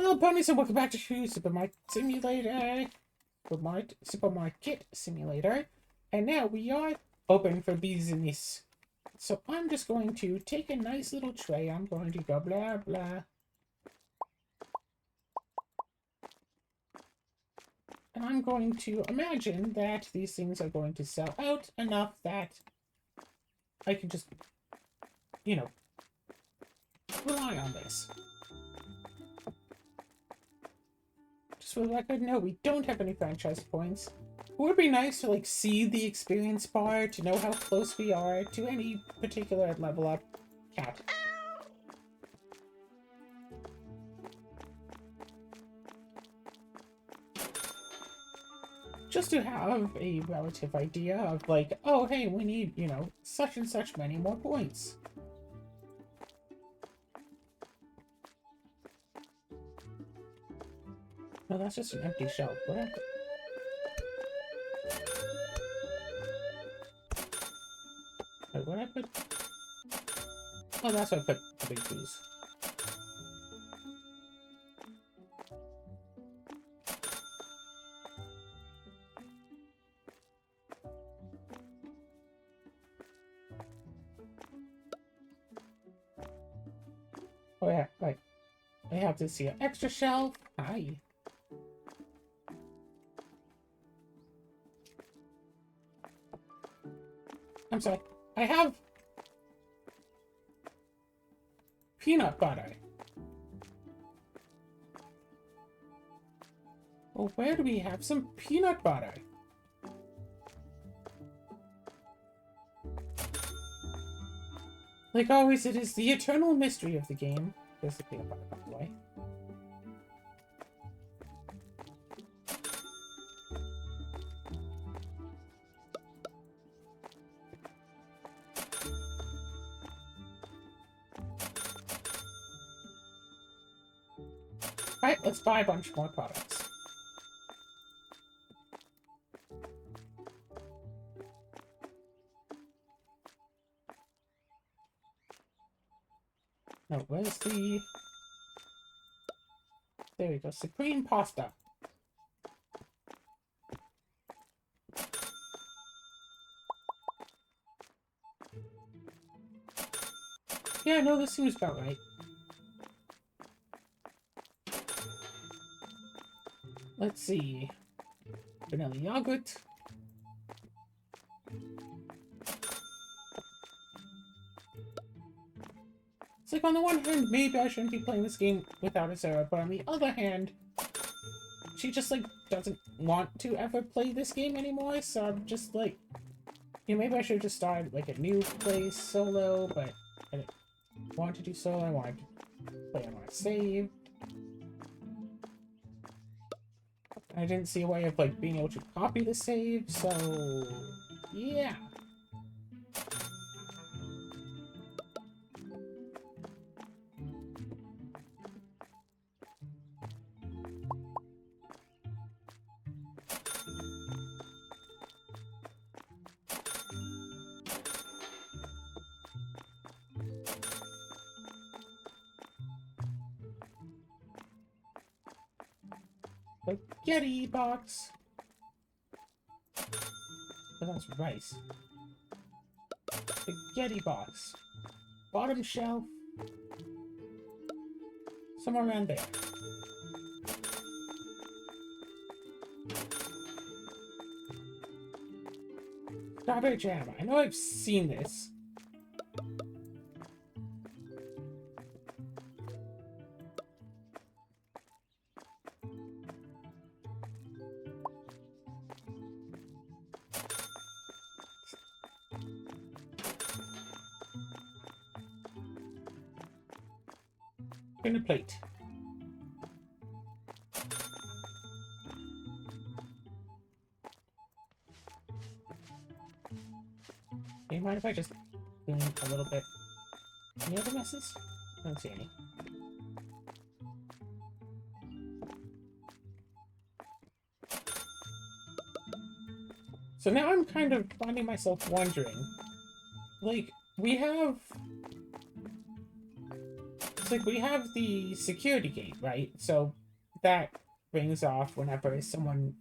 Hello, ponies, and welcome back to Supermarket Simulator. And now we are open for business. So I'm just going to take a nice little tray. I'm going to go blah, blah. And I'm going to imagine that these things are going to sell out enough that I can just, rely on this. Just for the record, no, we don't have any franchise points. It would be nice to, see the experience bar to know how close we are to any particular level up. Cat. Just to have a relative idea of, oh, hey, we need, such and such many more points. No, that's just an empty shelf. What happened? Wait, what happened? Oh, that's why I put the big booze. Oh yeah, right. I have to see an extra shelf. Hi. I'm sorry. I have peanut butter. Well, where do we have some peanut butter? Like always, it is the eternal mystery of the game. There's the peanut butter, by the way. Alright, let's buy a bunch more products. Now, where's the... There we go, supreme pasta. Yeah, no, this seems about right. Let's see. Vanilla yogurt. It's like, on the one hand, maybe I shouldn't be playing this game without a Sarah, but on the other hand, she just, doesn't want to ever play this game anymore, so I'm just, maybe I should just start, a new play solo, but I didn't want to do solo, I wanted to play on my save. I didn't see a way of, being able to copy the save, so... yeah. Spaghetti box. Oh, that's rice. Spaghetti box. Bottom shelf. Somewhere around there. Strawberry jam. I know I've seen this. In a plate. Do you mind if I just clean a little bit? Any other messes? I don't see any. So now I'm kind of finding myself wondering, we have It's like we have the security gate, right? So that rings off whenever someone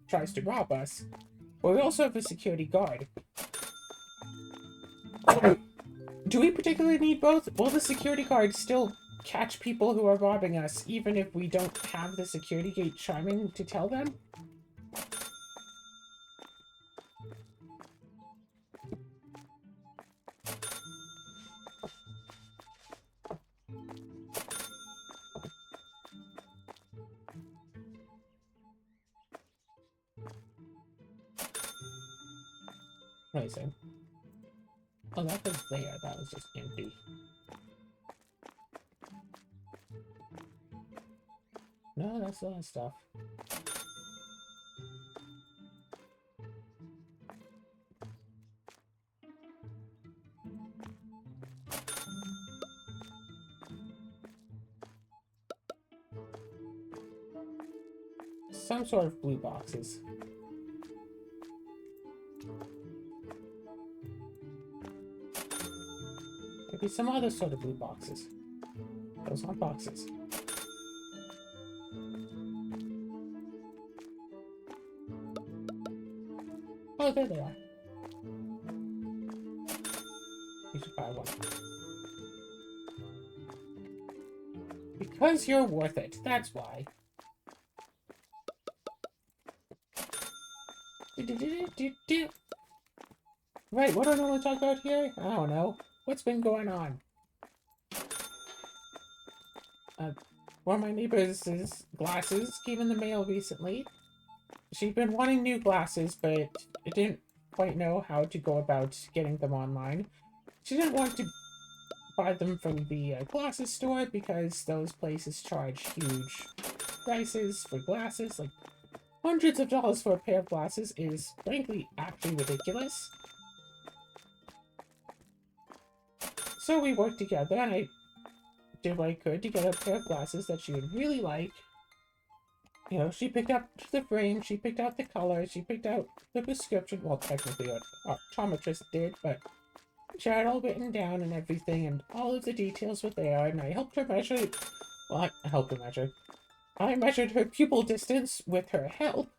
tries to rob us. But we also have a security guard. Do we particularly need both? Will the security guard still catch people who are robbing us, even if we don't have the security gate chiming to tell them? Amazing. Oh, that was there. That was just empty. No, that's all that stuff. Some sort of blue boxes. Maybe some other sort of blue boxes. Those aren't boxes. Oh, there they are. You should buy one. Because you're worth it. That's why. Right, what do I normally talk about here? I don't know. What's been going on? One of my neighbors' glasses came in the mail recently. She'd been wanting new glasses, but didn't quite know how to go about getting them online. She didn't want to buy them from the glasses store because those places charge huge prices for glasses. Like, hundreds of dollars for a pair of glasses is, frankly, actually ridiculous. So we worked together, and I did what I could to get a pair of glasses that she would really like. You know, she picked out the frame, she picked out the color, she picked out the prescription. Well, technically, our optometrist did, but she had it all written down and everything, and all of the details were there, and I helped her measure. Well, I helped her measure. I measured her pupil distance with her help.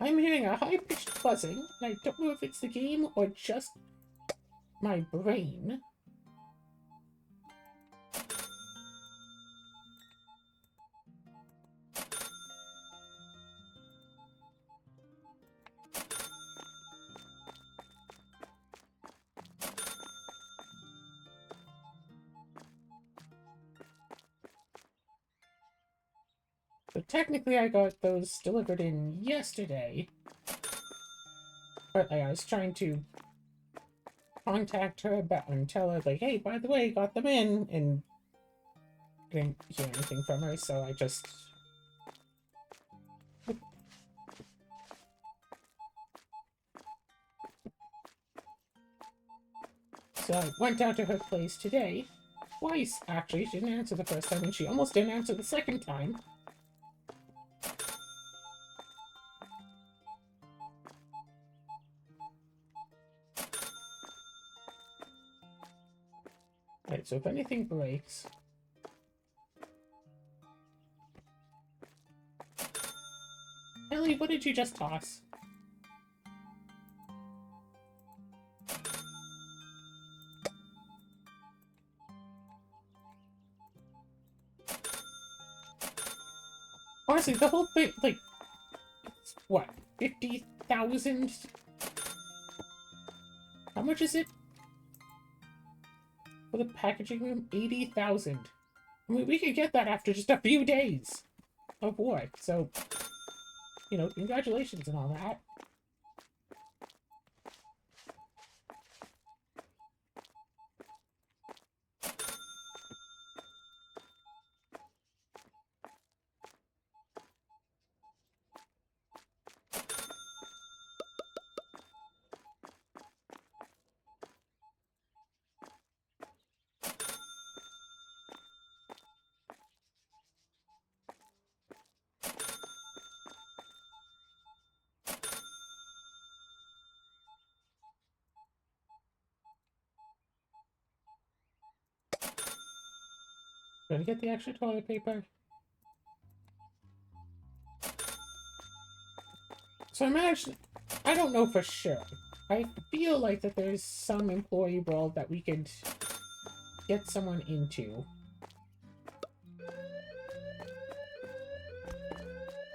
I'm hearing a high-pitched buzzing, and I don't know if it's the game or just my brain. So technically I got those delivered in yesterday. But like, I was trying to contact her about and tell her, like, hey, by the way, got them in, and didn't hear anything from her, so I just... So I went down to her place today. Twice, actually. She didn't answer the first time, and she almost didn't answer the second time. Right, so if anything breaks... Ellie, what did you just toss? Honestly, the whole thing, like, it's, what, 50,000? How much is it? For the packaging room? 80,000. I mean, we could get that after just a few days of work, so, you know, congratulations and all that. Gonna get the extra toilet paper. So I don't know for sure. I feel like that there's some employee world that we could get someone into.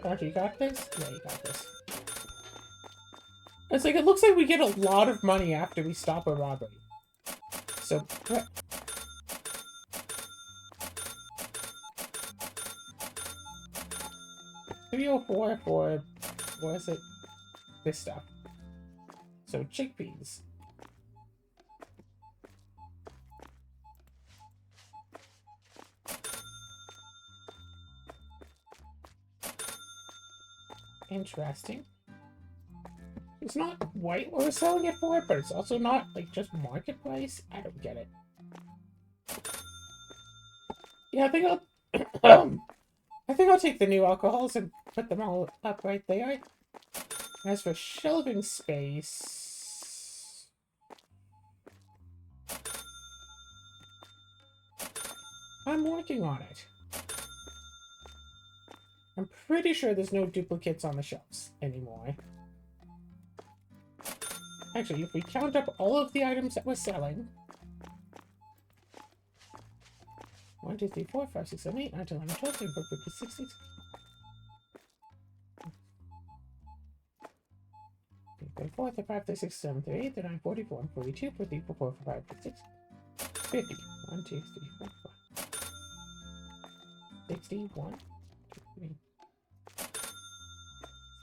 Roger, you got this? Yeah, you got this. It's like, it looks like we get a lot of money after we stop a robbery. So, 304 for, what is it? This stuff. So, chickpeas. Interesting. It's not white we're selling it for, but it's also not, like, just market price. I don't get it. Yeah, I think I think I'll take the new alcohols and put them all up right there. As for shelving space... I'm working on it. I'm pretty sure there's no duplicates on the shelves anymore. Actually, if we count up all of the items that we're selling... 1, 2, 3, 4, 5, 6, 7, 8, 9, 10, 11, 12, 13, 14, 15, 16... 34, 35, 36, 7, 38, 39, 40, 41, 42, 43, 44, 45, 46, 50. 1, 2, 3, 4, 5. 60, 1, 2, 3,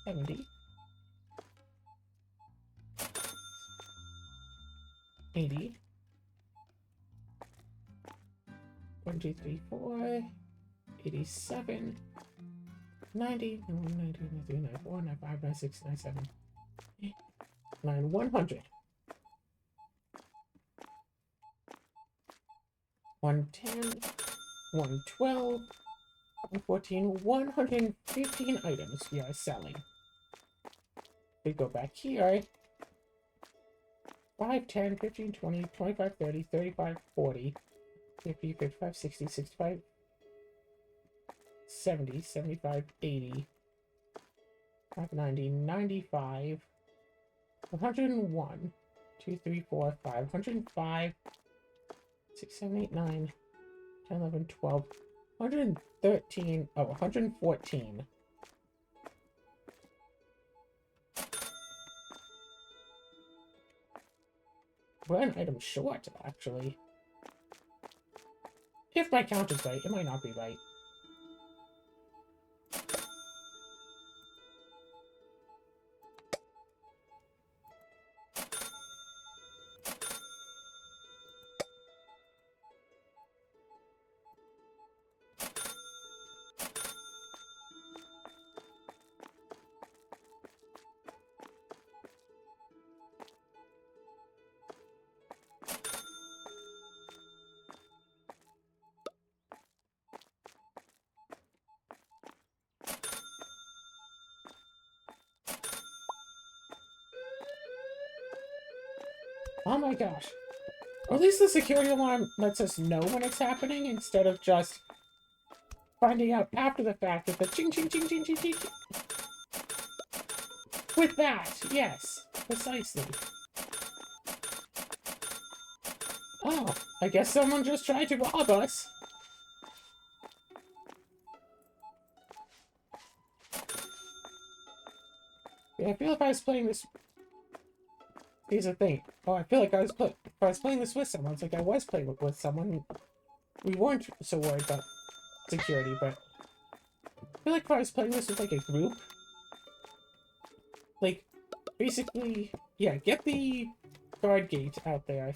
70. 80. 1, 2, 3, 4. 87. 90. 91, 92, 93, 94, 95, 96, 97. 9, 100. 110. 112. 114. 115 items we are selling. We go back here. 5, 10, 15, 20, 25, 30, 35, 40, 50, 55, 60, 65, 70, 75, 80, 90, 95, 101, 2, 3, 4, 5, 105, 6, 7, 8, 9, 10, 11, 12, 113, oh, 114. We're an item short, actually. If my count is right, it might not be right. Oh my gosh. Or at least the security alarm lets us know when it's happening instead of just finding out after the fact that the ching ching ching ching ching ching. With that, yes, precisely. Oh, I guess someone just tried to rob us. Yeah, I feel if I was playing this... Here's the thing. Oh, I feel like if I was playing this with someone, it's like I was playing with someone. We weren't so worried about security, but I feel like if I was playing this with, like, a group, like, basically, yeah, get the guard gate out there,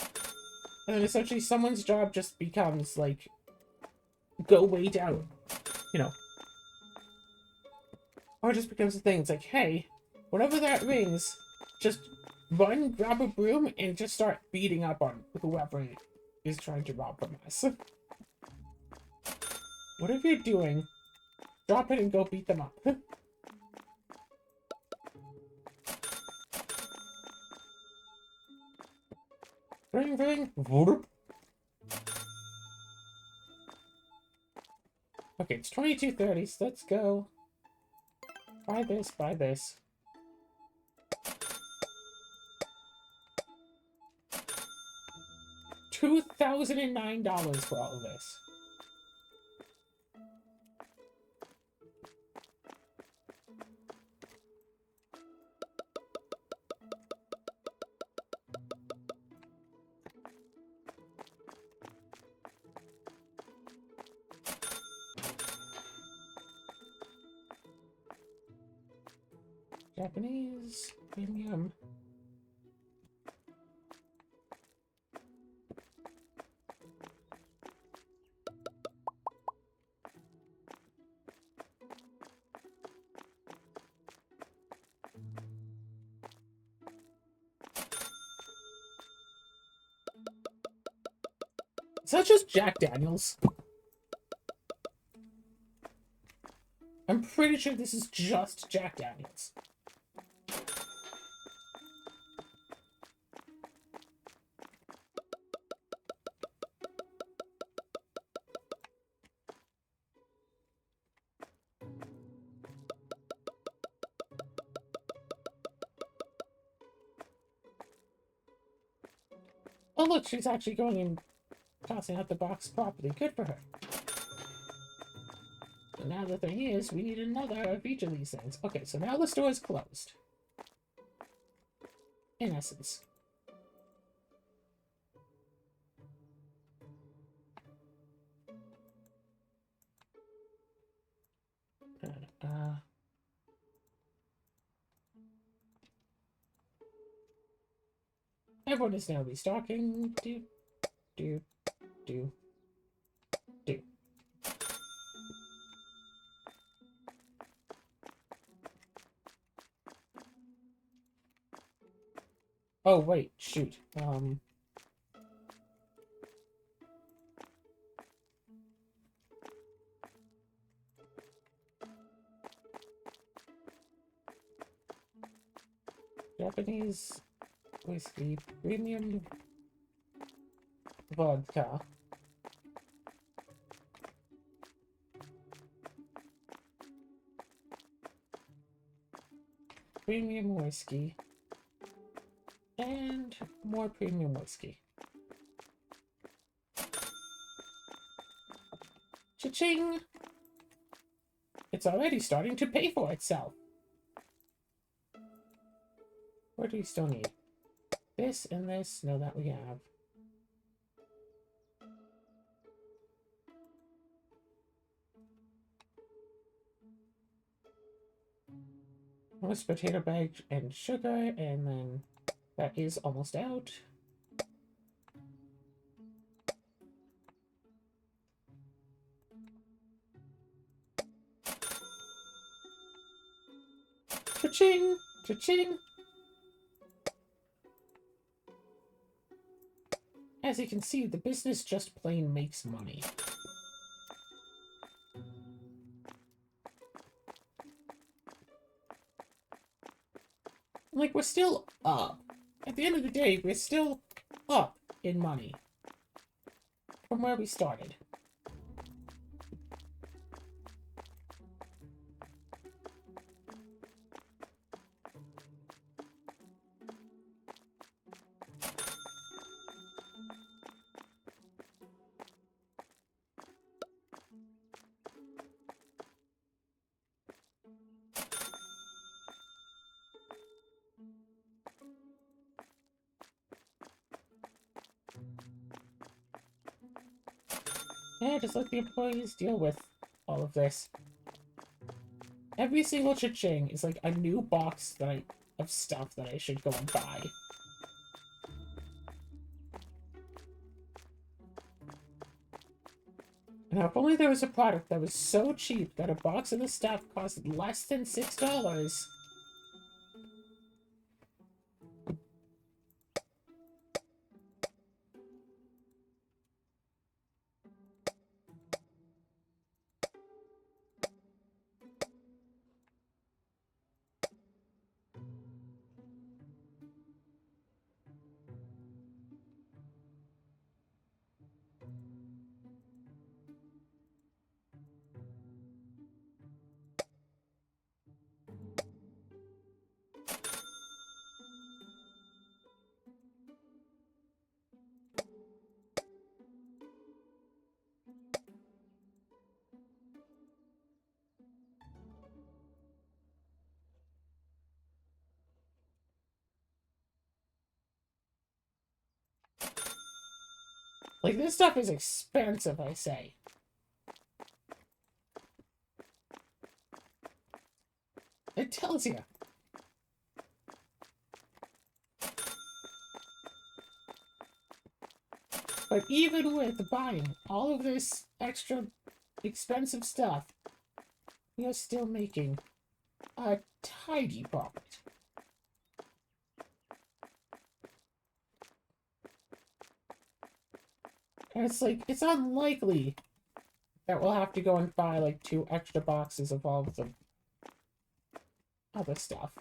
and then essentially someone's job just becomes, like, go wait out, you know. Or it just becomes a thing. It's like, hey, whenever that rings, just run, grab a broom, and just start beating up on whoever is trying to rob from us. Whatever you're doing, drop it and go beat them up. Ring, ring. Whoop. Okay, it's 22:30, so let's go. Buy this, buy this. $2,009 for all of this. Japanese premium. Is that just Jack Daniels? I'm pretty sure this is just Jack Daniels. Oh look, she's actually going and tossing out the box properly. Good for her. But now the thing is, we need another of each of these things. Okay, so now the store is closed. In essence. Everyone is now restocking. Do, do, do, do. Oh, wait, shoot. Japanese whiskey, premium vodka. Premium whiskey. And more premium whiskey. Cha-ching! It's already starting to pay for itself. What do we still need? This and this? No, that we have. Roast potato bag and sugar, and then that is almost out. Cha-ching! Cha-ching! As you can see, the business just plain makes money. Like, we're still up. At the end of the day, we're still up in money from where we started. Yeah, just let the employees deal with all of this. Every single cha-ching is like a new box that of stuff that I should go and buy. Now, if only there was a product that was so cheap that a box of the stuff cost less than $6. Like, this stuff is expensive, I say. It tells you. But even with buying all of this extra expensive stuff, you're still making a tidy profit. And it's like, it's unlikely that we'll have to go and buy like 2 extra boxes of all of the other stuff.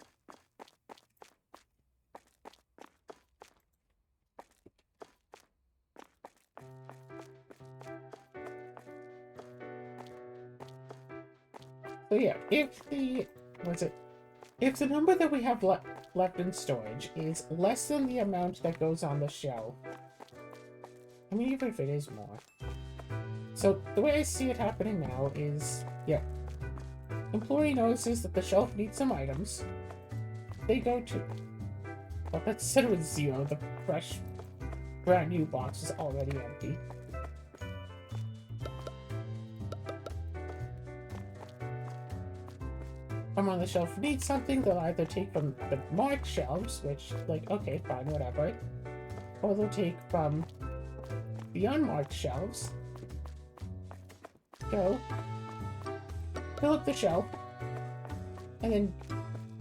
So yeah, if the if the number that we have left in storage is less than the amount that goes on the shelf, I mean, even if it is more. So the way I see it happening now is, yeah, employee notices that the shelf needs some items. They go to, well, let's set it with 0. The fresh, brand new box is already empty. Someone on the shelf needs something, they'll either take from the marked shelves, which, like, okay, fine, whatever, or they'll take from the unmarked shelves, go, fill up the shelf, and then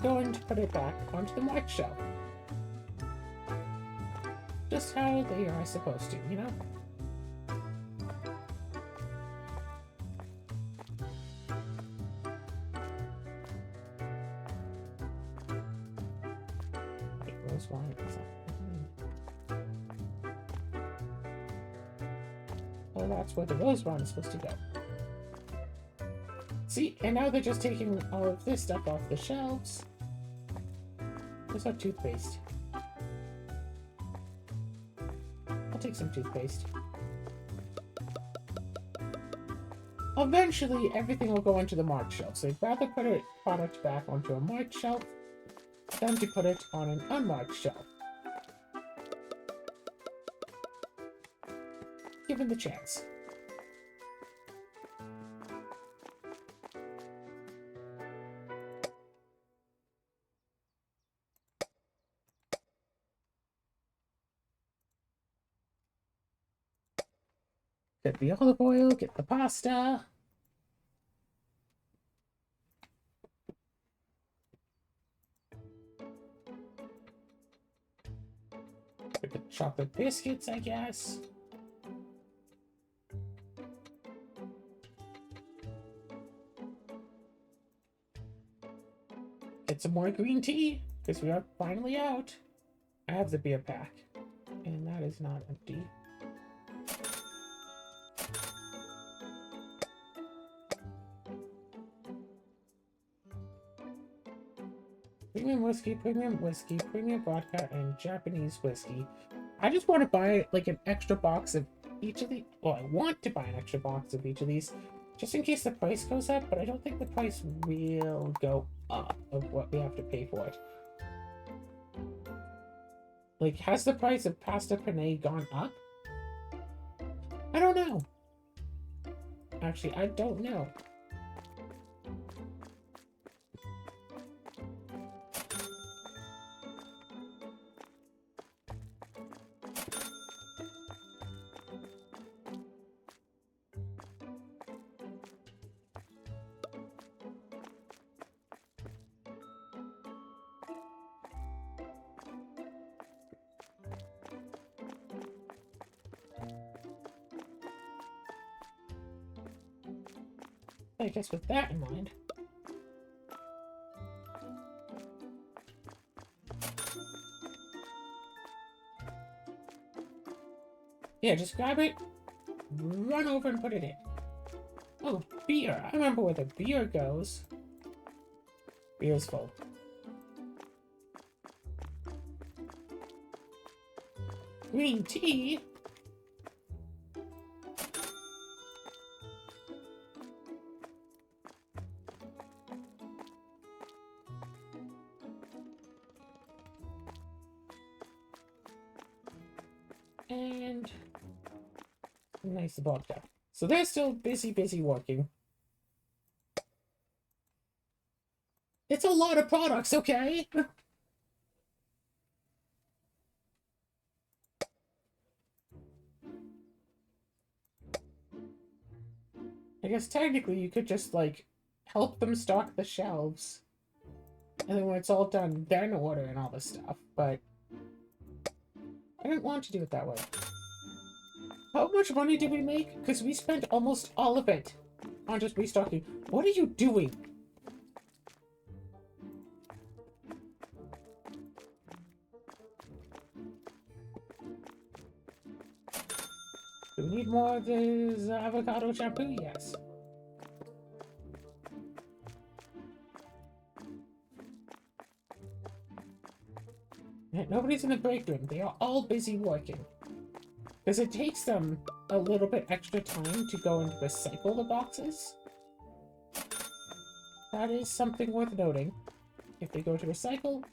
go and put it back onto the marked shelf. Just how they are supposed to, you know? Rose wine is well, that's where the rose wine is supposed to go. See, and now they're just taking all of this stuff off the shelves. Where's our toothpaste? I'll take some toothpaste. Eventually, everything will go into the marked shelf, so I'd rather put a product back onto a marked shelf than to put it on an unmarked shelf. Given the chance. Get the olive oil, get the pasta. Get the chocolate biscuits, I guess. Get some more green tea, because we are finally out. I have the beer pack, and that is not empty. Premium whiskey, premium vodka, and Japanese whiskey. I just want to buy like an extra box of each of these. Well, I want to buy an extra box of each of these, just in case the price goes up, but I don't think the price will go up of what we have to pay for it. Like, has the price of pasta penne gone up? I don't know. Actually, I don't know. I guess with that in mind. Yeah, just grab it, run over and put it in. Oh, beer. I remember where the beer goes. Beer's full. Green tea? And Nice blocked up. So they're still busy working. It's a lot of products, okay? I guess technically you could just, like, help them stock the shelves. And then when it's all done, then order and all this stuff. But I didn't want to do it that way. How much money did we make? Because we spent almost all of it on just restocking. What are you doing? Do we need more of this avocado shampoo? Yes. Nobody's in the break room. They are all busy working. Because it takes them a little bit extra time to go and recycle the boxes. That is something worth noting. If they go to recycle,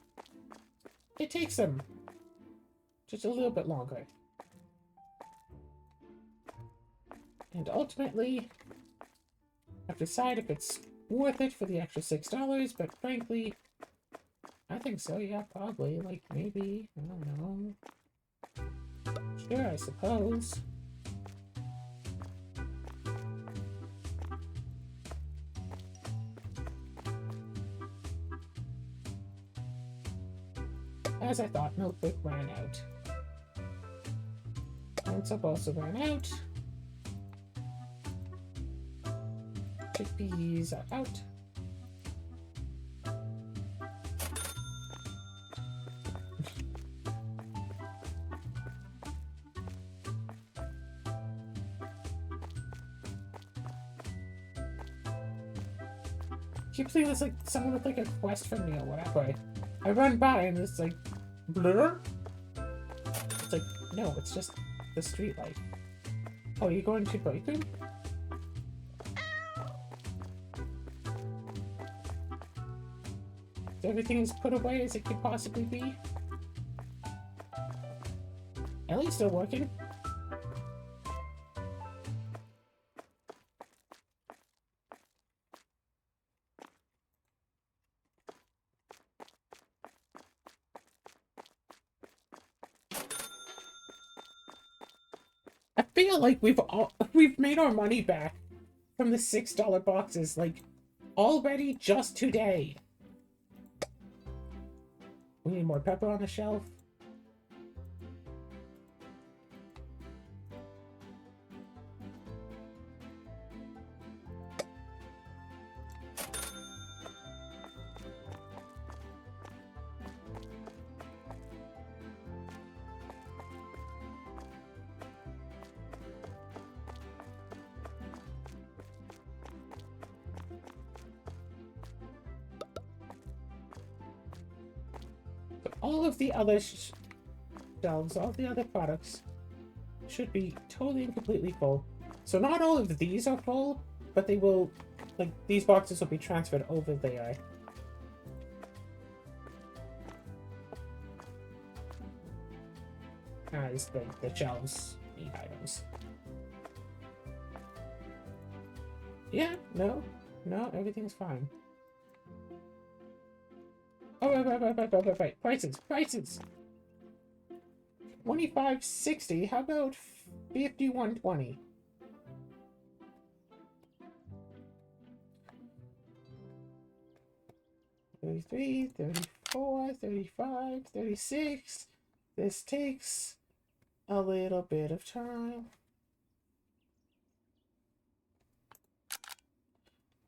it takes them just a little bit longer. And ultimately, I have to decide if it's worth it for the extra $6, but frankly, I think so, yeah, probably. Like, maybe, I don't know. Sure, I suppose. As I thought, Notebook ran out. Soap also ran out. Chickpeas are out. Keep seeing this like someone with like a quest for me or whatever. I run by and it's like blur. It's like no, it's just the street light. Oh, you going to break room? So everything is put away as it could possibly be. Ellie's still working. I feel like we've made our money back from the $6 boxes, like, already just today. We need more pepper on the shelf. All of the other shelves, all the other products should be totally and completely full. So not all of these are full, but they will, like, these boxes will be transferred over there. As the shelves need items. Yeah, no, everything's fine. Oh, wait. Prices! 25.60. How about 51.20? $33, $34, $35, $36. This takes a little bit of time.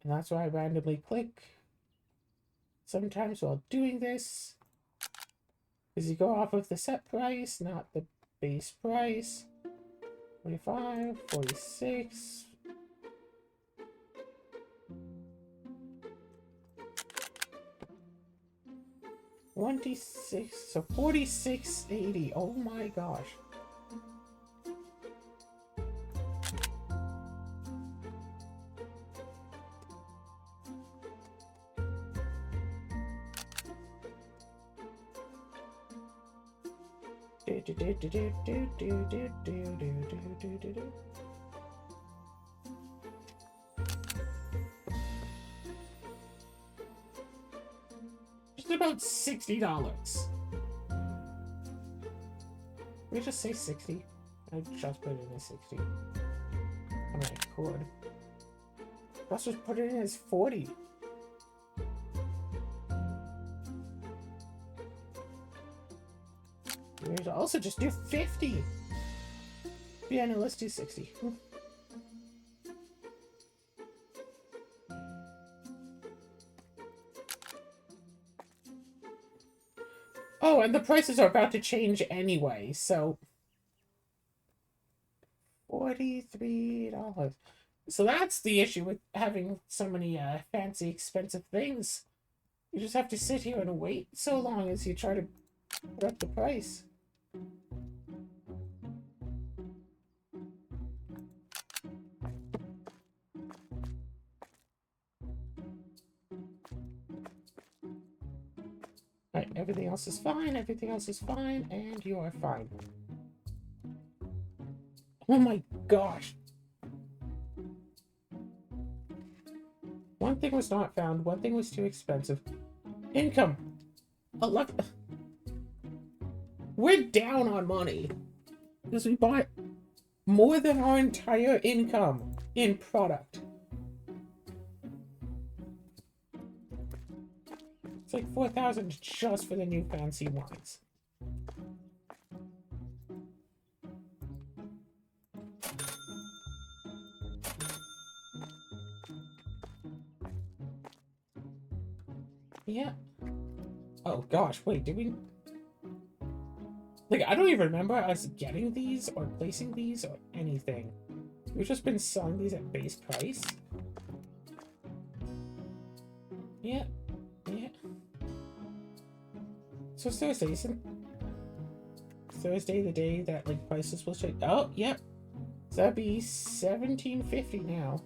And that's why I randomly click sometimes while doing this, because you go off of the set price, not the base price. 45, 46. $26, so $46.80. Oh my gosh. $60. We just say 60. I just put it in as 60. I mean, I could. Let's just put it in as 40. We could also just do 50. Yeah, no, let's do 60. Oh, and the prices are about to change anyway, so... $43. So that's the issue with having so many fancy, expensive things. You just have to sit here and wait so long as you try to put up the price. Alright, everything else is fine, everything else is fine, and you are fine. Oh my gosh! One thing was not found, one thing was too expensive. Income! 11. We're down on money. Because we bought more than our entire income in product. It's like 4,000 just for the new fancy wines. Yeah. Oh gosh, wait, did we... Like, I don't even remember us getting these or placing these or anything. We've just been selling these at base price. Yeah. Yeah. So Thursday, isn't Thursday the day that, like, prices will change? Oh, yep. So that'd be $17.50 now.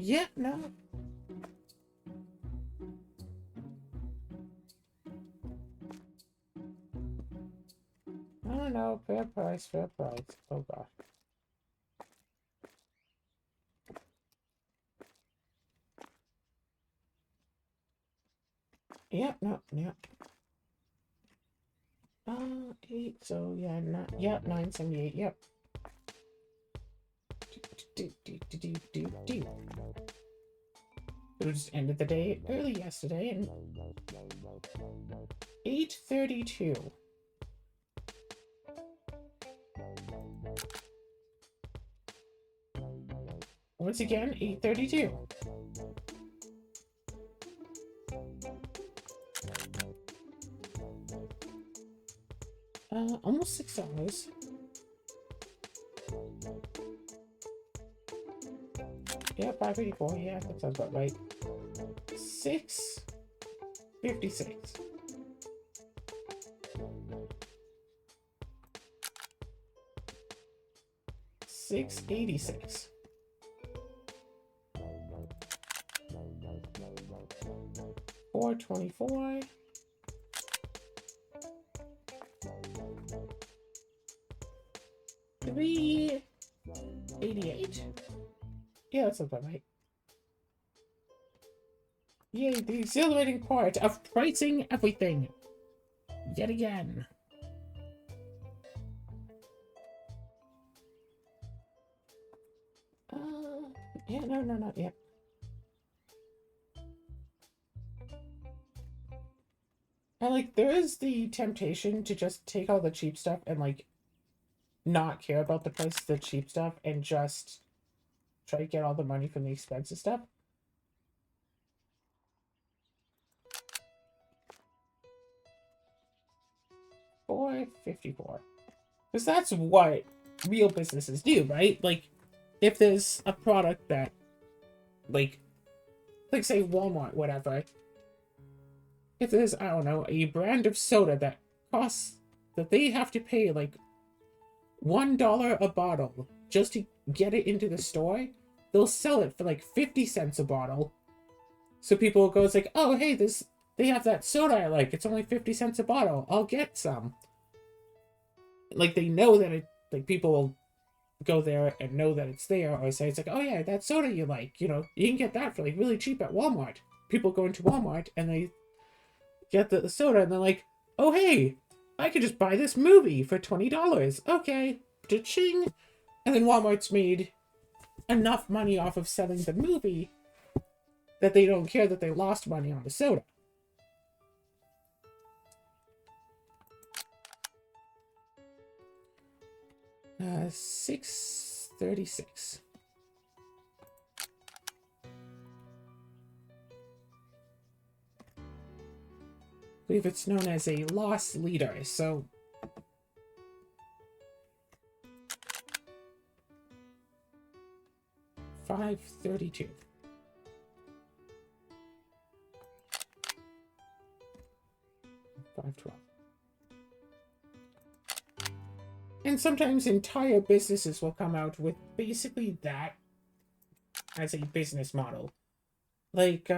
Yeah, no. I don't know. Fair price, fair price. Oh gosh. Yep, no, yep. 8, so yeah, not, yep, 978, yep. We just ended the day early yesterday and 8:32. Once again, 8:32. Almost $6. Yeah, 584. Yeah, that sounds about right. 656. $686. $424. $388. Yeah, that's about right. Yay, the exhilarating part of pricing everything. Yet again. Yeah, no, not yet. And, like, there is the temptation to just take all the cheap stuff and, like, not care about the price of the cheap stuff and just try to get all the money from the expensive stuff. $454. Because that's what real businesses do, right? Like, if there's a product that, like say Walmart, whatever. If there's, I don't know, a brand of soda that costs, that they have to pay, like, $1 a bottle just to get it into the store, they'll sell it for, like, 50 cents a bottle. So people will go, it's like, oh, hey, they have that soda I like. It's only 50 cents a bottle. I'll get some. like they know that like people will go there and know that it's there, or say it's like, oh yeah, that soda you like, you can get that for like really cheap at Walmart. People go into Walmart and they get the soda and they're like, oh hey, I could just buy this movie for $20. Okay, cha-ching. And then Walmart's made enough money off of selling the movie that they don't care that they lost money on the soda. Uh, 636. I believe it's known as a loss leader, so 532. $512. And sometimes entire businesses will come out with basically that as a business model. Like,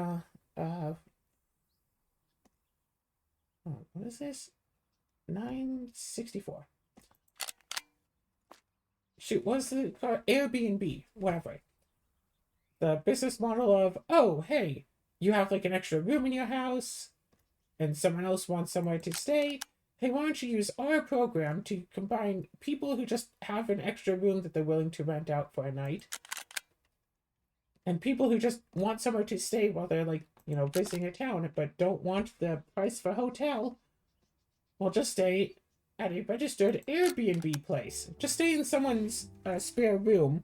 what is this? 964. Shoot, what's the Airbnb? Whatever. The business model of, oh, hey, you have like an extra room in your house, and someone else wants somewhere to stay. Hey, why don't you use our program to combine people who just have an extra room that they're willing to rent out for a night, and people who just want somewhere to stay while they're like, visiting a town, but don't want the price for a hotel. Well, just stay at a registered Airbnb place. Just stay in someone's spare room.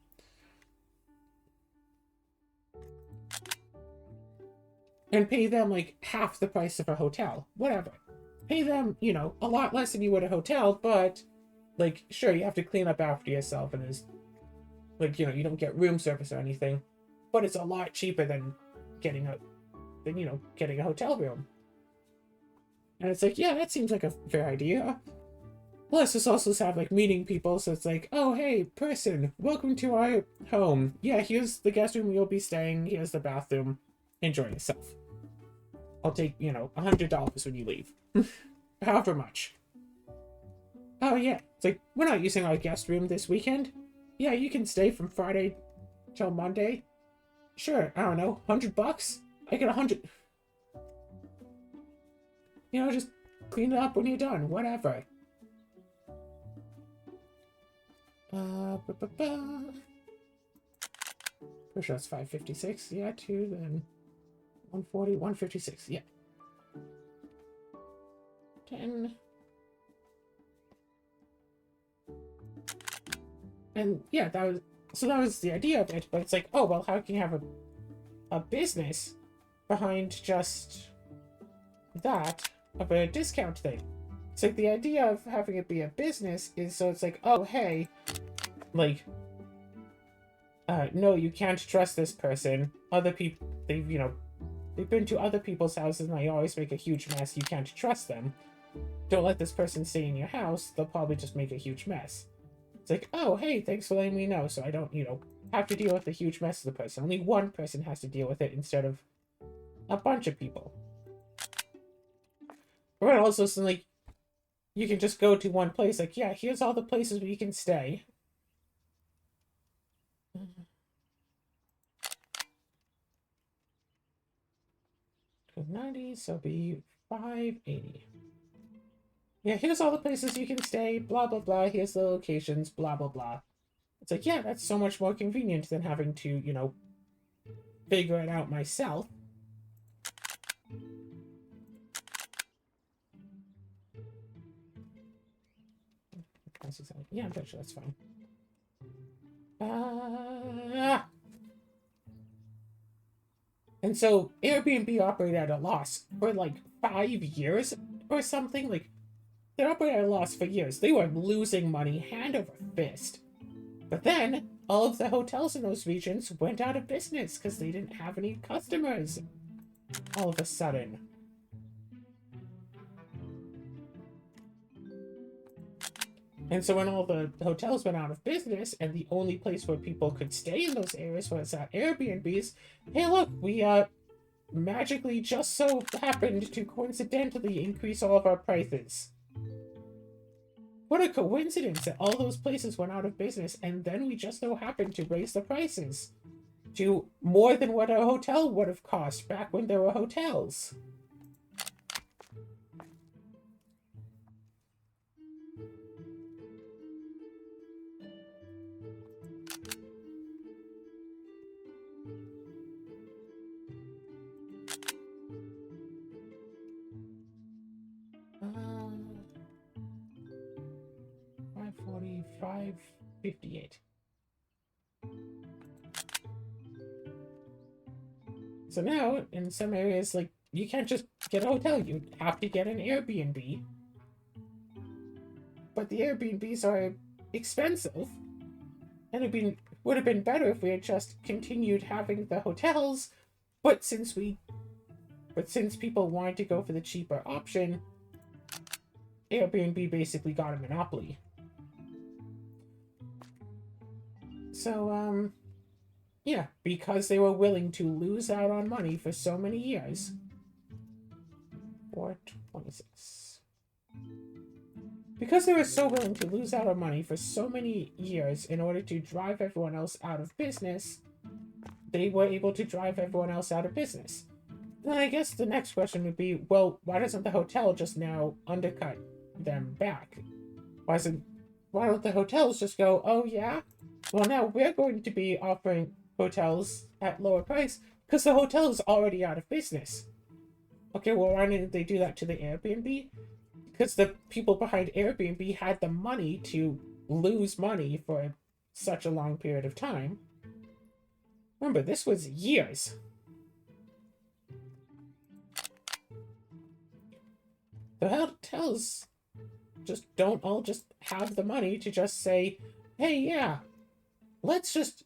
And pay them like half the price of a hotel. Whatever. Pay them, a lot less than you would a hotel, but like, sure, you have to clean up after yourself, and there's like, you don't get room service or anything, but it's a lot cheaper than getting a hotel room. And it's like, yeah, that seems like a fair idea. Plus, this also have like meeting people, so it's like, oh hey, person, welcome to our home. Yeah, here's the guest room you'll be staying. Here's the bathroom. Enjoy yourself. I'll take, $100 when you leave. However much. Oh yeah, it's like, we're not using our guest room this weekend. Yeah, you can stay from Friday till Monday. Sure, I don't know, $100? I get 100. Just clean it up when you're done, whatever. Pretty sure that's 556. Yeah, 2, then 140, 156. Yeah. 10. And yeah, that was the idea of it, but it's like, oh, well, how can you have a business behind just that of a discount thing? It's like the idea of having it be a business is so it's like, oh, hey, like, no, you can't trust this person. Other people, they've been to other people's houses and they always make a huge mess. You can't trust them. Don't let this person stay in your house. They'll probably just make a huge mess. It's like, oh, hey, thanks for letting me know, so I don't, have to deal with the huge mess of the person. Only one person has to deal with it instead of a bunch of people. Or also, so, like, you can just go to one place, like, yeah, here's all the places where you can stay. 90, so be 580. Yeah, here's all the places you can stay, blah, blah, blah. Here's the locations, blah, blah, blah. It's like, yeah, that's so much more convenient than having to, figure it out myself. Yeah, I'm pretty sure that's fine. And so Airbnb operated at a loss for like 5 years or something. Like, they operated at a loss for years. They were losing money hand over fist. But then all of the hotels in those regions went out of business because they didn't have any customers all of a sudden. And so when all the hotels went out of business and the only place where people could stay in those areas was at Airbnbs, hey look, we magically just so happened to coincidentally increase all of our prices. What a coincidence that all those places went out of business, and then we just so happened to raise the prices to more than what a hotel would have cost back when there were hotels. Uh, 545, 58. So now, in some areas, like, you can't just get a hotel, you have to get an Airbnb. But the Airbnbs are expensive, and would have been better if we had just continued having the hotels, but since people wanted to go for the cheaper option, Airbnb basically got a monopoly. So, yeah, because they were willing to lose out on money for so many years. 426. Because they were so willing to lose out on money for so many years in order to drive everyone else out of business, they were able to drive everyone else out of business. Then I guess the next question would be, well, why doesn't the hotel just now undercut them back? Why don't the hotels just go, oh yeah? Well, now we're going to be offering hotels at lower price because the hotel is already out of business. Okay, well, why didn't they do that to the Airbnb? Because the people behind Airbnb had the money to lose money for such a long period of time. Remember, this was years. The hotels just don't all just have the money to just say, hey, yeah, let's just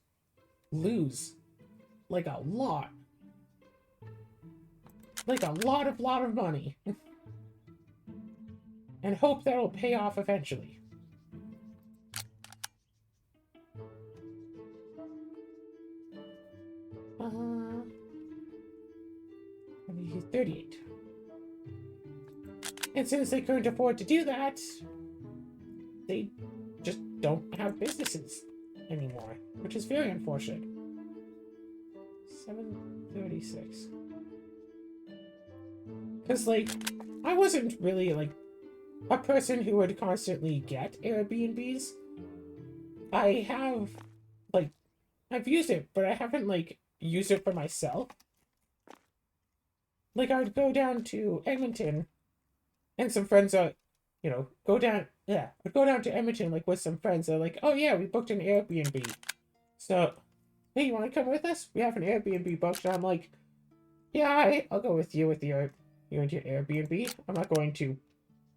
lose like a lot. Like a lot of money. And hope that'll pay off eventually. 38. And since they couldn't afford to do that, they just don't have businesses anymore, which is very unfortunate. 736. Because, like, I wasn't really, like, a person who would constantly get Airbnbs. I have, like, I've used it, but I haven't, like, used it for myself. Like, I'd go down to Edmonton, and some friends are, I'd go down to Edmonton, like, with some friends. They're like, oh, yeah, we booked an Airbnb. So, hey, you want to come with us? We have an Airbnb booked. And I'm like, yeah, I'll go with you and your Airbnb. I'm not going to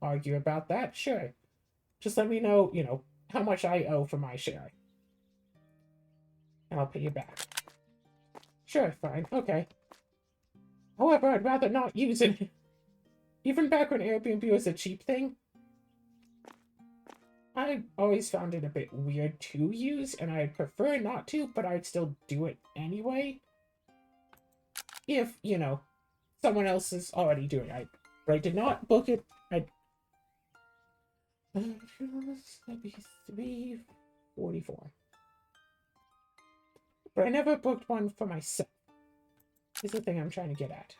argue about that. Sure. Just let me know, how much I owe for my share. And I'll pay you back. Sure, fine, okay. However, I'd rather not use it. Even back when Airbnb was a cheap thing, I always found it a bit weird to use, and I'd prefer not to, but I'd still do it anyway. If, someone else is already doing it. But I did not book it. That'd be 344. But I never booked one for myself. Is the thing I'm trying to get at.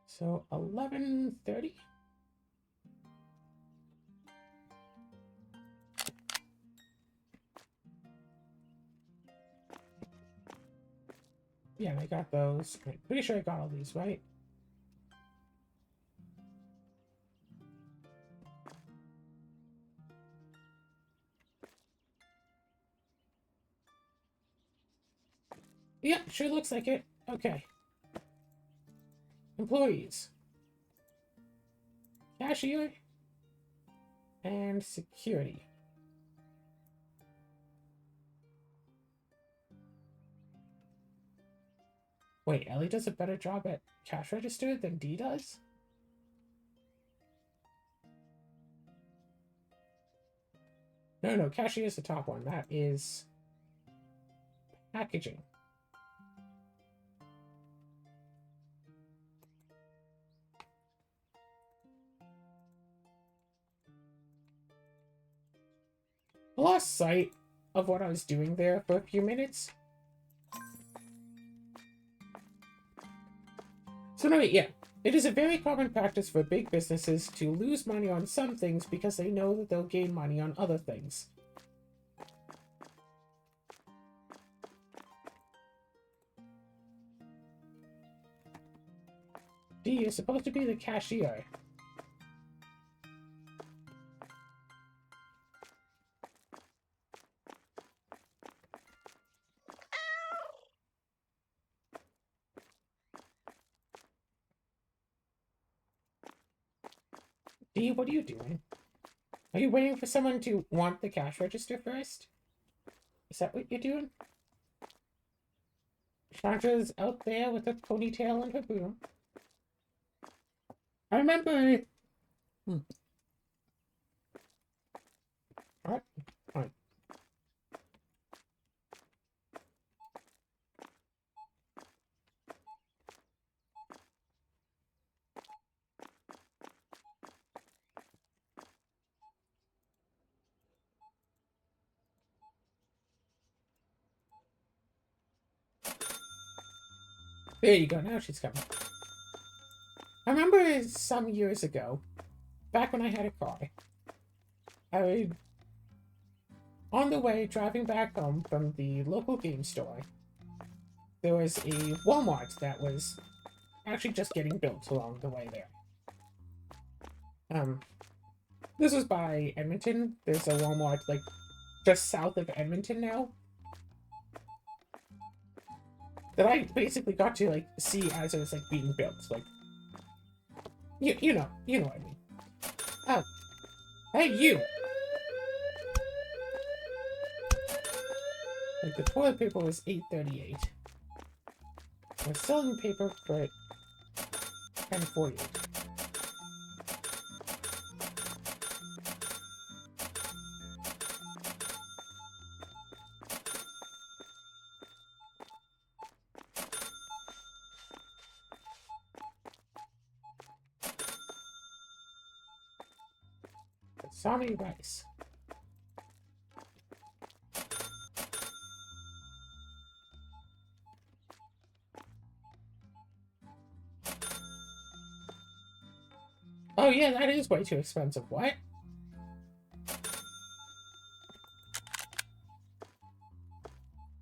So 11:30. Yeah, I got those. I'm pretty sure I got all these, right? Yeah, sure looks like it. Okay. Employees. Cashier. And security. Wait, Ellie does a better job at cash register than Dee does? No, cashier is the top one. That is packaging. I lost sight of what I was doing there for a few minutes. So no, yeah. It is a very common practice for big businesses to lose money on some things because they know that they'll gain money on other things. Dee, you're supposed to be the cashier. Dee, what are you doing? Are you waiting for someone to want the cash register first? Is that what you're doing? Chandra's out there with her ponytail and her broom. I remember... What? Alright. There you go, now she's coming. I remember some years ago, back when I had a car, I would, on the way driving back home from the local game store, there was a Walmart that was actually just getting built along the way there. This was by Edmonton. There's a Walmart, like, just south of Edmonton now. That I basically got to, like, see as it was, like, being built. Like, you know what I mean. Oh. Hey, you! Like, the toilet paper was $8.38. I was selling paper for $10.48. Sami rice. Oh yeah, that is way too expensive. What?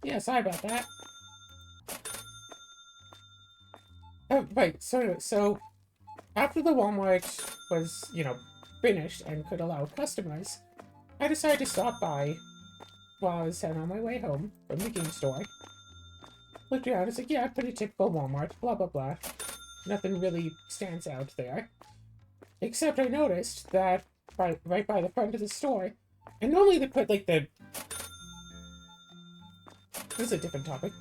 Yeah, sorry about that. Oh, right, so after the Walmart was, finished and could allow customers, I decided to stop by while I was heading on my way home from the game store. Looked around, it's like, yeah, pretty typical Walmart, blah, blah, blah. Nothing really stands out there. Except I noticed that right by the front of the store, and normally they put, like, this is a different topic.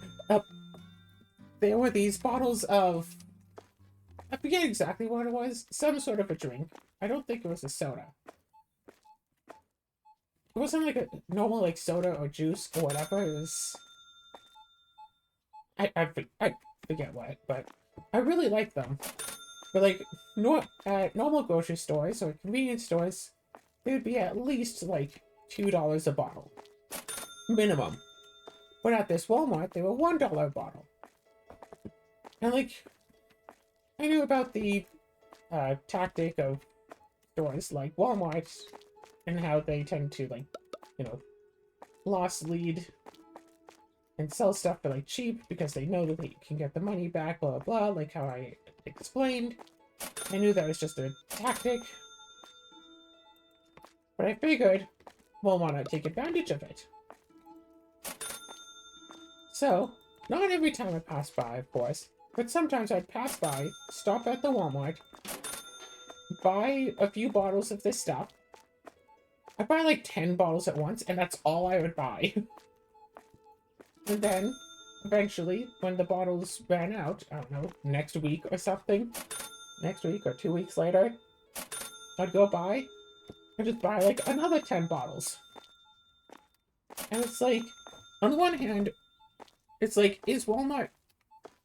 There were these bottles of, I forget exactly what it was, some sort of a drink. I don't think it was a soda. It wasn't like a normal, like, soda or juice or whatever. It was... I forget what, but I really like them. But, like, at normal grocery stores or convenience stores, they would be at least, like, $2 a bottle. Minimum. But at this Walmart, they were $1 a bottle. And, like, I knew about the tactic of stores like Walmart and how they tend to, like, loss lead and sell stuff for, like, cheap because they know that they can get the money back, blah, blah, blah, like how I explained. I knew that was just a tactic. But I figured Walmart would take advantage of it. So, not every time I pass by, of course, but sometimes I'd pass by, stop at the Walmart, buy a few bottles of this stuff. I'd buy like 10 bottles at once, and that's all I would buy. And then, eventually, when the bottles ran out, I don't know, next week or something, next week or 2 weeks later, I'd go buy and just buy like another 10 bottles. And it's like, on the one hand, it's like, is Walmart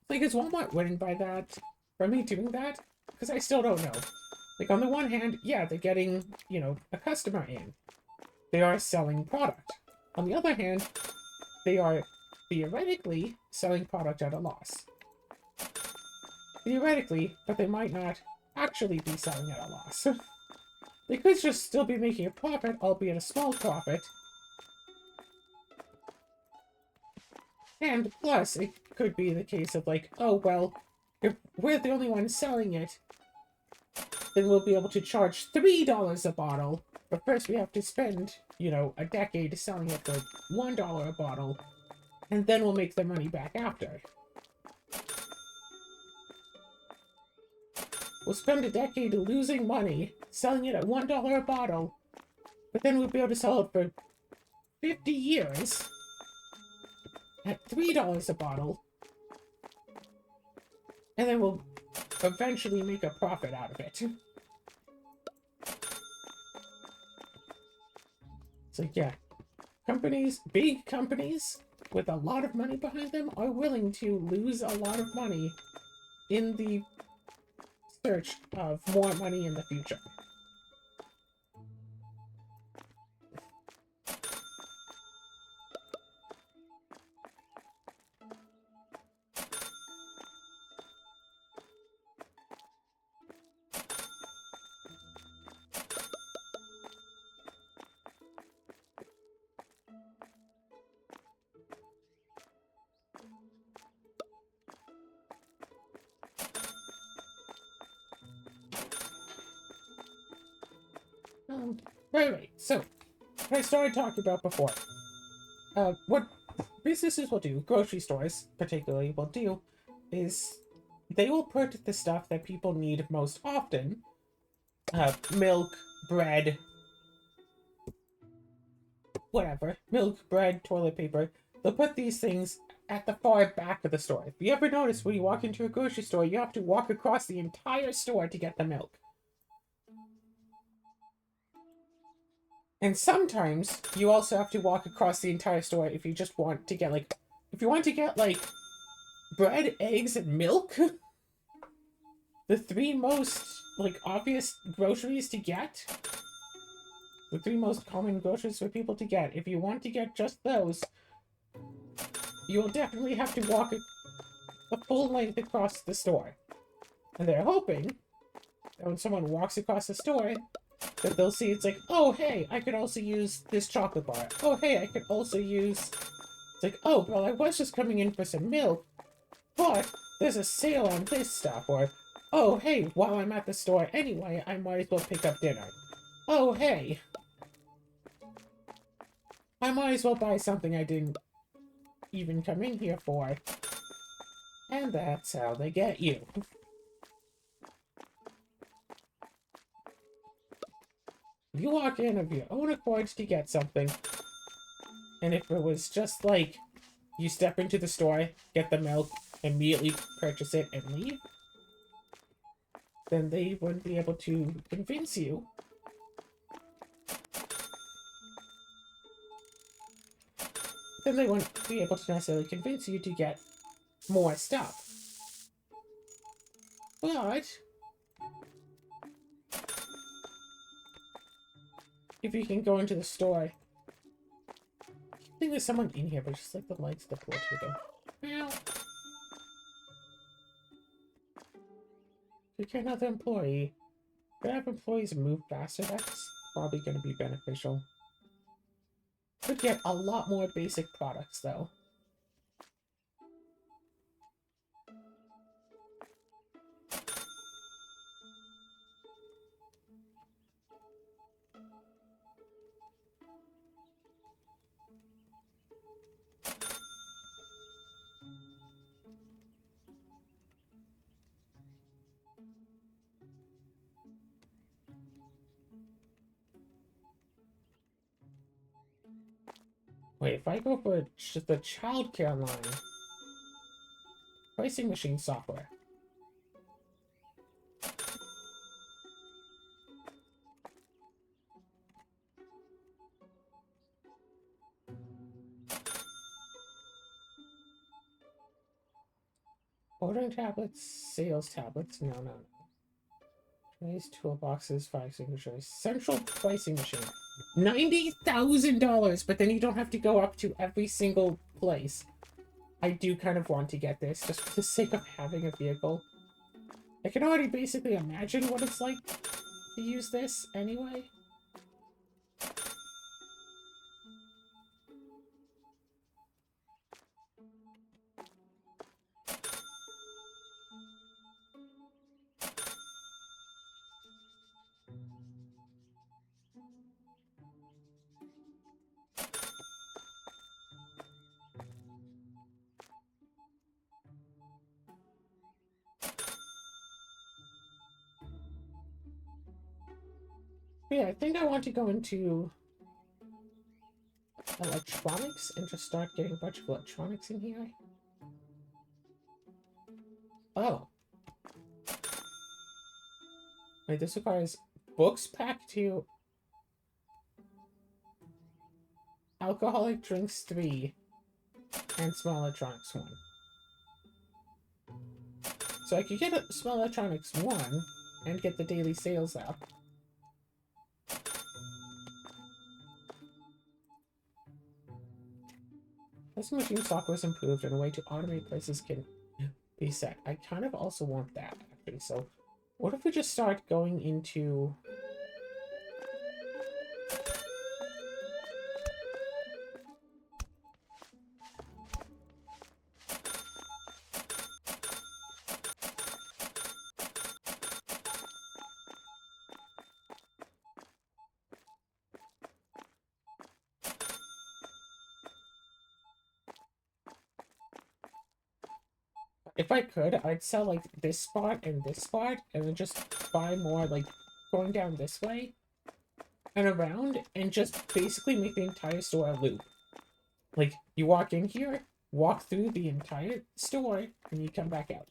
winning by that? For me doing that? Because I still don't know. Like, on the one hand, yeah, they're getting, a customer in. they are selling product. On the other hand, they are theoretically selling product at a loss. Theoretically, but they might not actually be selling at a loss. They could just still be making a profit, albeit a small profit. And plus, it could be the case of like, oh, well, if we're the only ones selling it, then we'll be able to charge $3 a bottle. But first we have to spend, you know, a decade selling it for $1 a bottle. And then we'll make the money back after. We'll spend a decade losing money, selling it at $1 a bottle, but then we'll be able to sell it for 50 years at $3 a bottle, and then we'll eventually make a profit out of it. So yeah, companies, big companies with a lot of money behind them are willing to lose a lot of money in the search of more money in the future. Right. So, what I started talking about before. What businesses will do, grocery stores particularly will do, is they will put the stuff that people need most often, milk, bread, whatever, milk, bread, toilet paper, they'll put these things at the far back of the store. If you ever notice when you walk into a grocery store, you have to walk across the entire store to get the milk. And sometimes you also have to walk across the entire store if you just want to get bread, eggs, and milk. The three most obvious groceries to get. The three most common groceries for people to get. If you want to get just those, you will definitely have to walk a full length across the store. And they're hoping that when someone walks across the store, that they'll see it's like, oh, hey, I could also use this chocolate bar. Oh, hey, I could also use... It's like, oh, well, I was just coming in for some milk, but there's a sale on this stuff. Or, oh, hey, while I'm at the store anyway, I might as well pick up dinner. Oh, hey, I might as well buy something I didn't even come in here for. And that's how they get you. You walk in of your own accord to get something, and if it was just like, you step into the store, get the milk, immediately purchase it, and leave, then they wouldn't be able to convince you. Then they wouldn't be able to necessarily convince you to get more stuff. But if you can go into the store, I think there's someone in here, but just like the lights, the floor to go. Well, you get another employee. Gonna have employees move faster. That's probably gonna be beneficial. Could get a lot more basic products though. Wait, if I go for just the childcare line, pricing machine software. Ordering tablets, sales tablets, no. Today's toolboxes, 5 signatures. Central pricing machine. $90,000, but then you don't have to go up to every single place. I do kind of want to get this, just for the sake of having a vehicle. I can already basically imagine what it's like to use this anyway. Yeah, I think I want to go into electronics and just start getting a bunch of electronics in here. Oh. Wait, this requires books pack 2, alcoholic drinks 3, and small electronics 1. So I could get a small electronics 1 and get the daily sales up. This machine stock was improved and a way to automate prices can be set. I kind of also want that, actually. So what if we just start going into... If I could, I'd sell, like, this spot, and then just buy more, like, going down this way and around, and just basically make the entire store a loop. Like, you walk in here, walk through the entire store, and you come back out.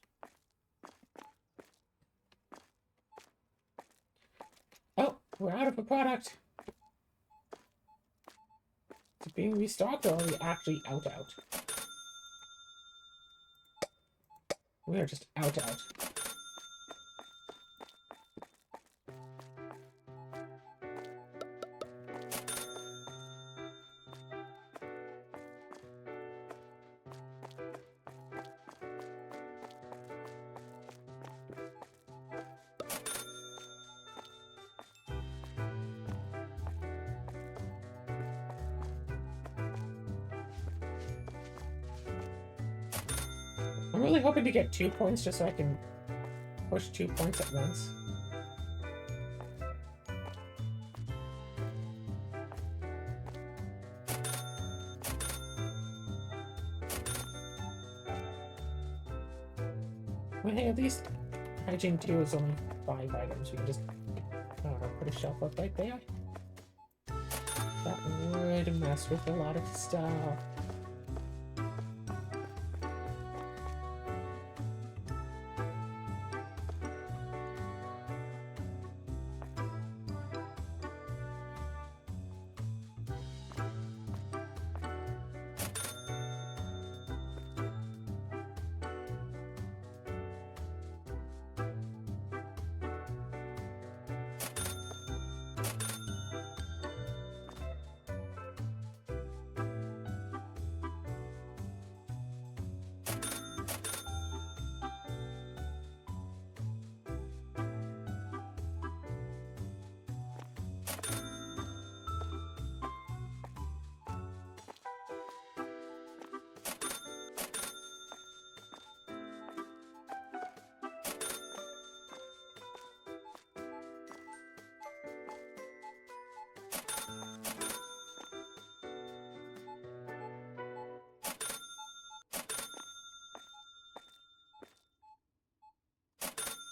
Oh, we're out of a product. Is it being restocked, or are we actually out? We are just out. I'm really hoping to get 2 points just so I can push 2 points at once. Well, hey, at least hygiene 2 is only 5 items. We can just, I don't know, put a shelf up right there. That would mess with a lot of stuff.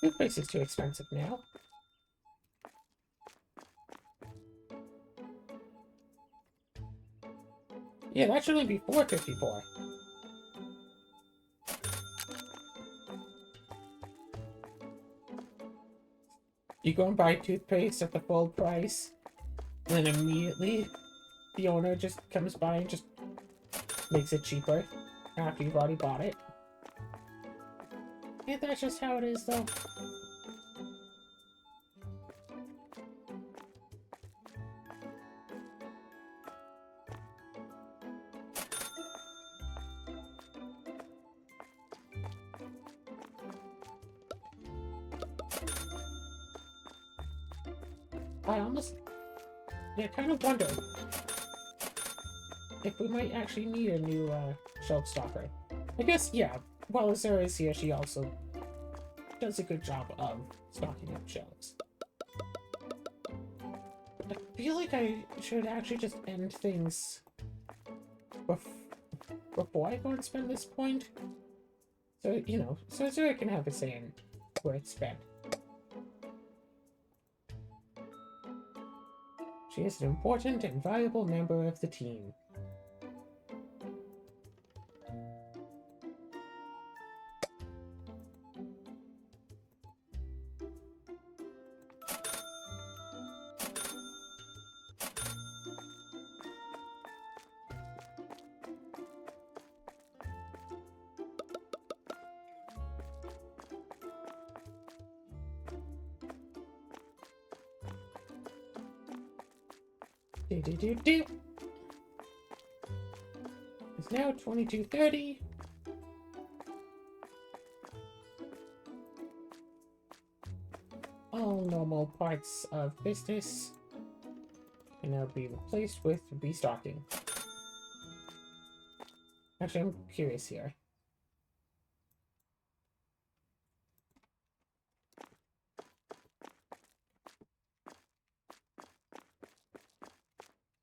This place is too expensive now. Yeah, that should only be $4.54. You go and buy toothpaste at the full price, and then immediately the owner just comes by and just makes it cheaper after you've already bought it. And that's just how it is, though. I almost, yeah, kind of wonder if we might actually need a new shelf stocker. I guess, yeah, while Azura is here, she also does a good job of stocking up shelves. I feel like I should actually just end things before I go and spend this point. So, you know, so Azura can have a say in where it's spent. She is an important and valuable member of the team. It's now 22:30. All normal parts of business can now be replaced with restocking. Actually, I'm curious here.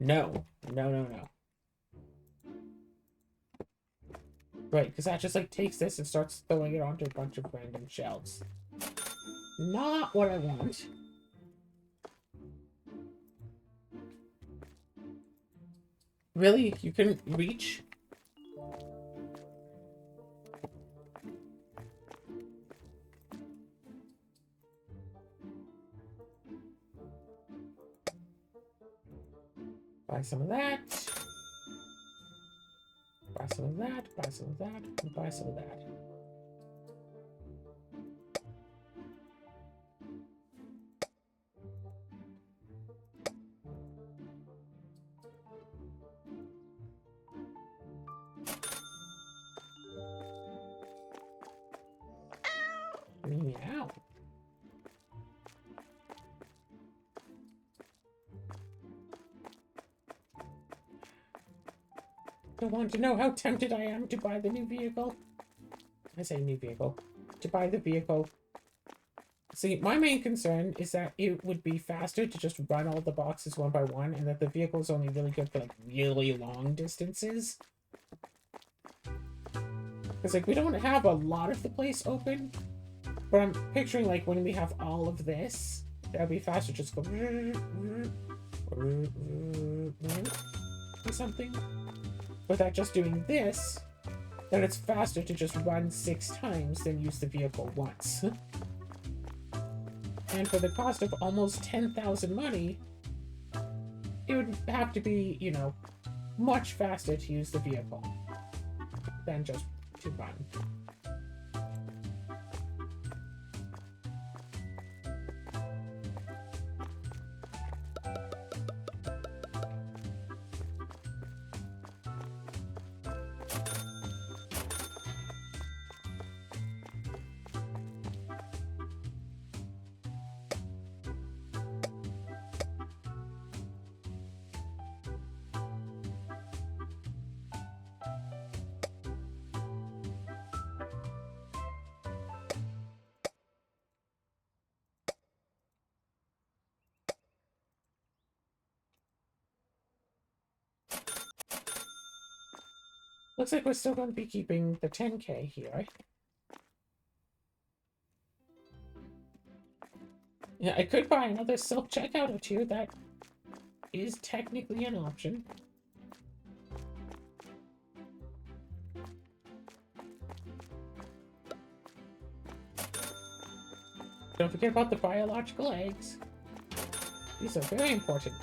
No. No. Right, because that just, like, takes this and starts throwing it onto a bunch of random shelves. Not what I want. Really? You couldn't reach? Buy some of that. Buy some of that, buy some of that, and buy some of that. Meow. Don't want to know how tempted I am to buy the new vehicle. I say new vehicle. To buy the vehicle. See, my main concern is that it would be faster to just run all the boxes one by one, and that the vehicle is only really good for, like, really long distances. Because, like, we don't have a lot of the place open, but I'm picturing, like, when we have all of this, that would be faster just go or something. Without just doing this, then it's faster to just run 6 times than use the vehicle once. And for the cost of almost 10,000 money, it would have to be, you know, much faster to use the vehicle than just to run. Looks like we're still going to be keeping the 10K here. Yeah, I could buy another self-checkout or two. That is technically an option. Don't forget about the biological eggs. These are very important.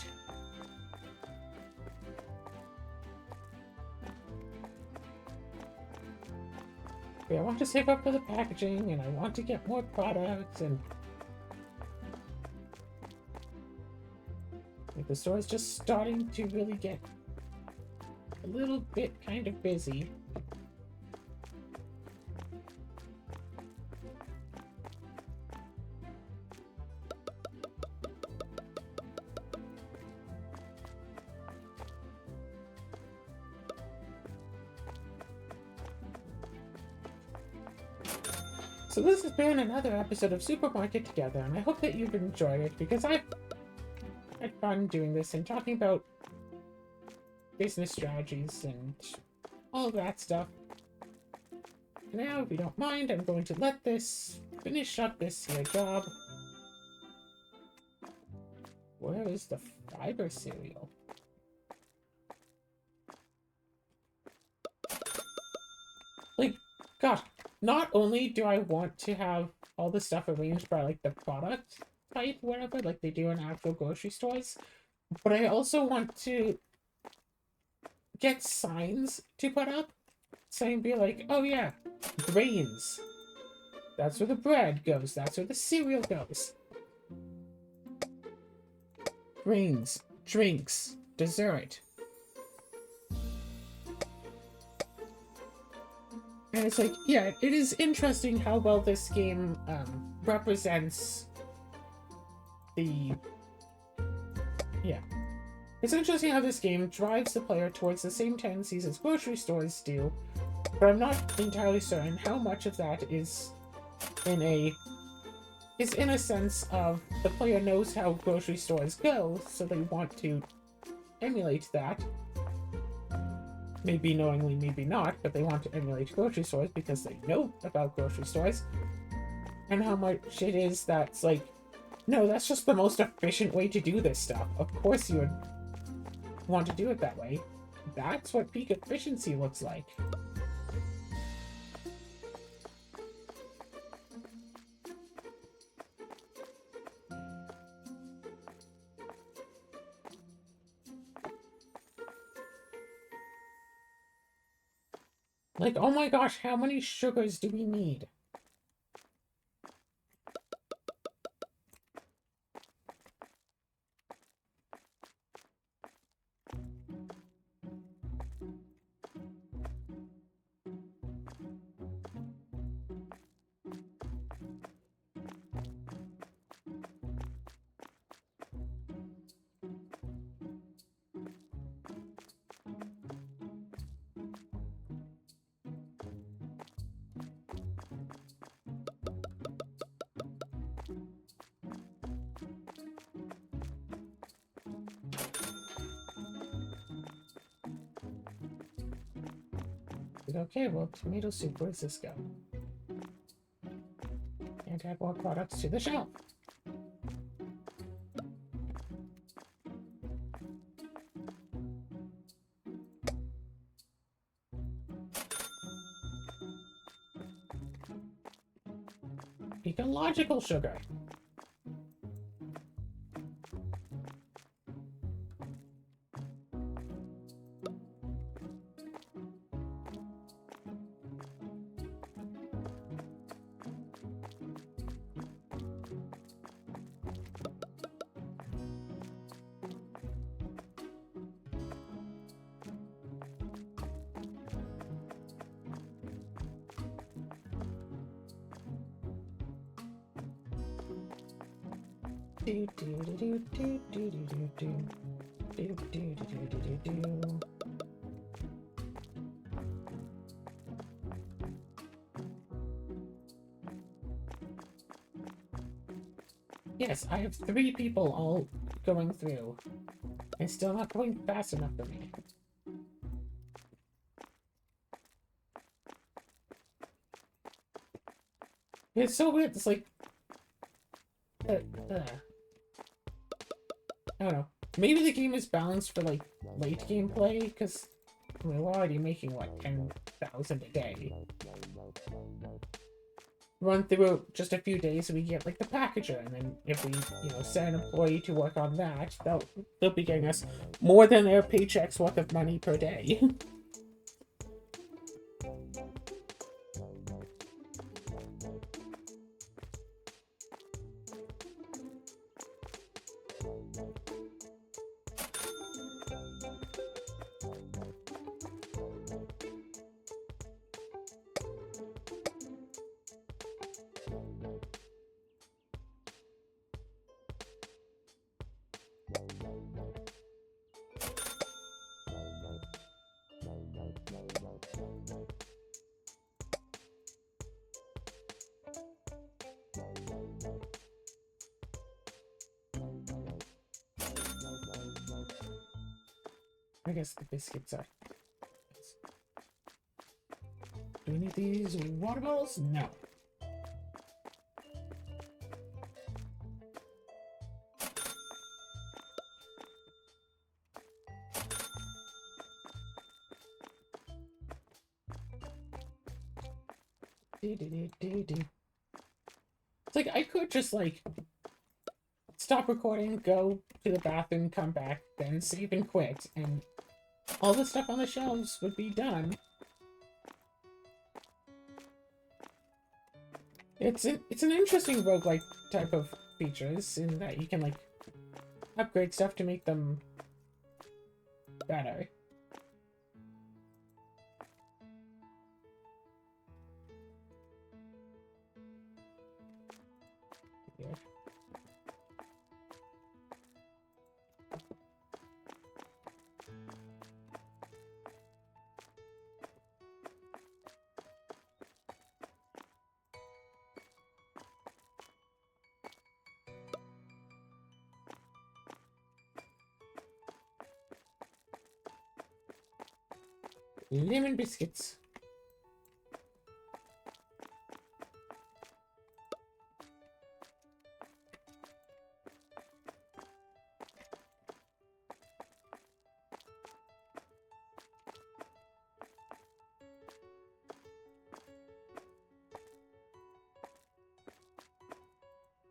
I want to save up for the packaging, and I want to get more products, and like, the store is just starting to really get a little bit kind of busy. So this has been another episode of Supermarket Together, and I hope that you've enjoyed it, because I've had fun doing this and talking about business strategies and all that stuff. Now, if you don't mind, I'm going to let this finish up this here job. Where is the fiber cereal? Like, gosh, not only do I want to have all the stuff arranged by, like, the product type, whatever, like they do in actual grocery stores, but I also want to get signs to put up, saying, be like, oh yeah, grains. That's where the bread goes. That's where the cereal goes. Grains, drinks, dessert. And it's like, yeah, it is interesting how well this game represents the... Yeah. It's interesting how this game drives the player towards the same tendencies as grocery stores do, but I'm not entirely certain how much of that is in a sense of the player knows how grocery stores go, so they want to emulate that. Maybe knowingly, maybe not, but they want to emulate grocery stores because they know about grocery stores. And how much it is that's like, no, that's just the most efficient way to do this stuff. Of course you would want to do it that way. That's what peak efficiency looks like. Like, oh my gosh, how many sugars do we need? Okay, well, tomato soup, where's this go? And add more products to the shelf. Ecological sugar. Do do do do do do do do do do do do do do. Yes, I have 3 people all going through. It's still not going fast enough for me. It's so weird. It's like... I don't know. Maybe the game is balanced for, like, late gameplay, because I mean, we're already making, what, 10,000 a day. Run through just a few days and we get, like, the packager, and then if we, you know, send an employee to work on that, they'll be getting us more than their paycheck's worth of money per day. I guess the biscuits are... Do we need these water bottles? No. It's like, I could just, like, stop recording, go to the bathroom, come back, then save and quit, and all the stuff on the shelves would be done. It's an interesting roguelike type of features in that you can, like, upgrade stuff to make them better. Yeah. Lemon biscuits.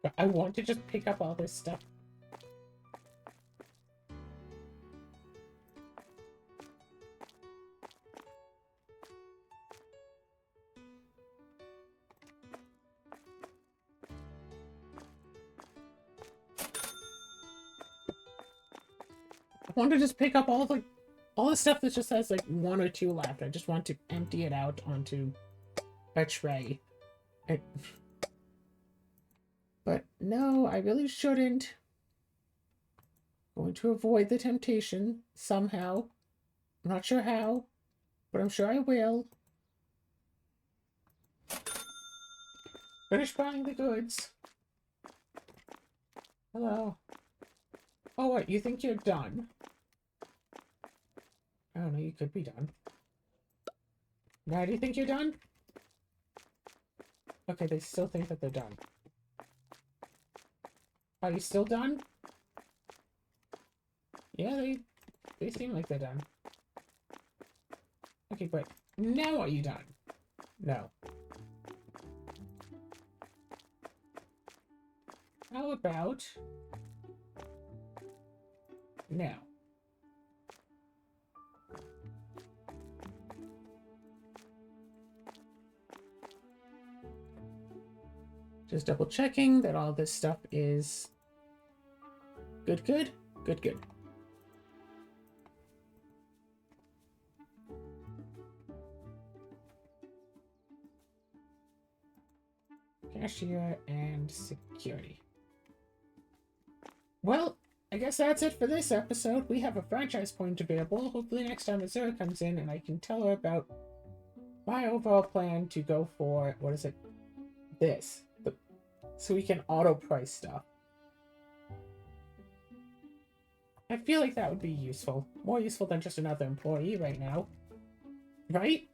But I want to just pick up all this stuff. I want to just pick up all the stuff that just has like 1 or 2 left. I just want to empty it out onto a tray. But no, I really shouldn't. Going to avoid the temptation somehow. I'm not sure how, but I'm sure I will. Finish buying the goods. Hello. Oh, what? You think you're done? I don't know, you could be done. Now, do you think you're done? Okay, they still think that they're done. Are you still done? Yeah, they seem like they're done. Okay, but now are you done? No. How about now? Just double checking that all this stuff is good. Cashier and security. Well, I guess that's it for this episode. We have a franchise point available. Hopefully next time Azura comes in and I can tell her about my overall plan to go for, what is it? This. So we can auto-price stuff. I feel like that would be useful. More useful than just another employee right now. Right?